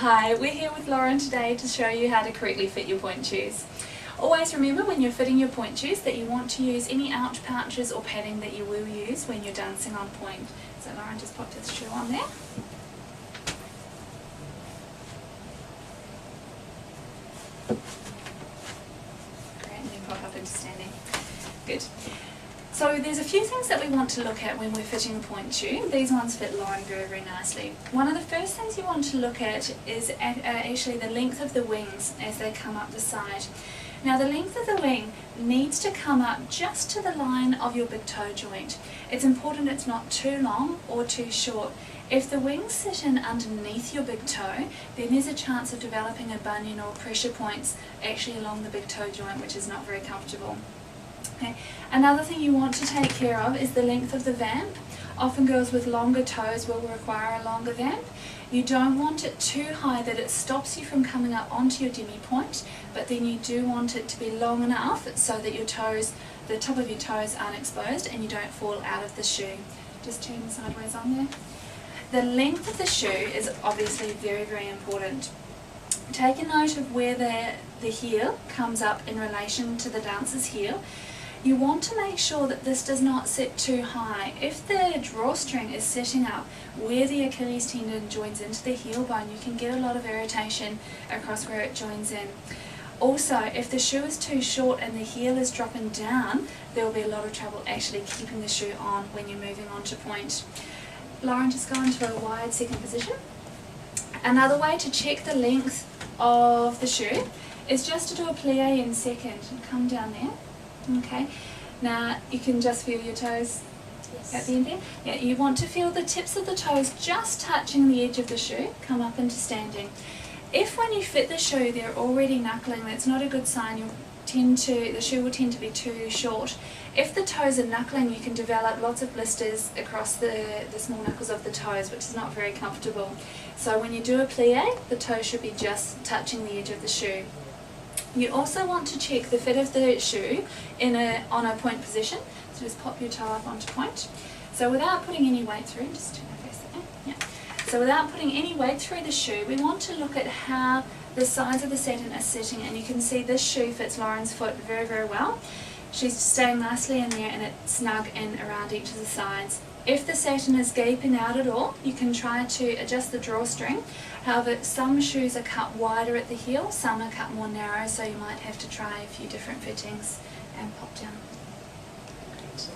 Hi, we're here with Lauren today to show you how to correctly fit your pointe shoes. Always remember when you're fitting your pointe shoes that you want to use any ouch pouches or padding that you will use when you're dancing on pointe. So Lauren just popped this shoe on there. Great, and then pop up into standing. Good. So there's a few things that we want to look at when we're fitting a pointe shoe. These ones fit Lauren very, very nicely. One of the first things you want to look at is actually the length of the wings as they come up the side. Now the length of the wing needs to come up just to the line of your big toe joint. It's important it's not too long or too short. If the wings sit in underneath your big toe, then there's a chance of developing a bunion or pressure points actually along the big toe joint, which is not very comfortable. Okay. Another thing you want to take care of is the length of the vamp. Often girls with longer toes will require a longer vamp. You don't want it too high that it stops you from coming up onto your demi-pointe, but then you do want it to be long enough so that your toes, the top of your toes aren't exposed and you don't fall out of the shoe. Just turn them sideways on there. The length of the shoe is obviously very, very important. Take a note of where the heel comes up in relation to the dancer's heel. You want to make sure that this does not sit too high. If the drawstring is sitting up where the Achilles tendon joins into the heel bone, you can get a lot of irritation across where it joins in. Also, if the shoe is too short and the heel is dropping down, there will be a lot of trouble actually keeping the shoe on when you're moving on to pointe. Lauren, just go into a wide second position. Another way to check the length of the shoe is just to do a plie in second and come down there. Okay, now you can just feel your toes at the end there. Yeah, you want to feel the tips of the toes just touching the edge of the shoe, come up into standing. If when you fit the shoe they're already knuckling, that's not a good sign. The shoe will tend to be too short. If the toes are knuckling, you can develop lots of blisters across the small knuckles of the toes, which is not very comfortable. So when you do a plie, the toe should be just touching the edge of the shoe. You also want to check the fit of the shoe on a pointe position. So just pop your toe up onto pointe. So without putting any weight through, just turn my face that way. Yeah. So without putting any weight through the shoe, we want to look at how the sides of the satin are sitting, and you can see this shoe fits Lauren's foot very, very well. She's staying nicely in there and it's snug in around each of the sides. If the satin is gaping out at all, you can try to adjust the drawstring. However, some shoes are cut wider at the heel, some are cut more narrow, so you might have to try a few different fittings and pop down. Great.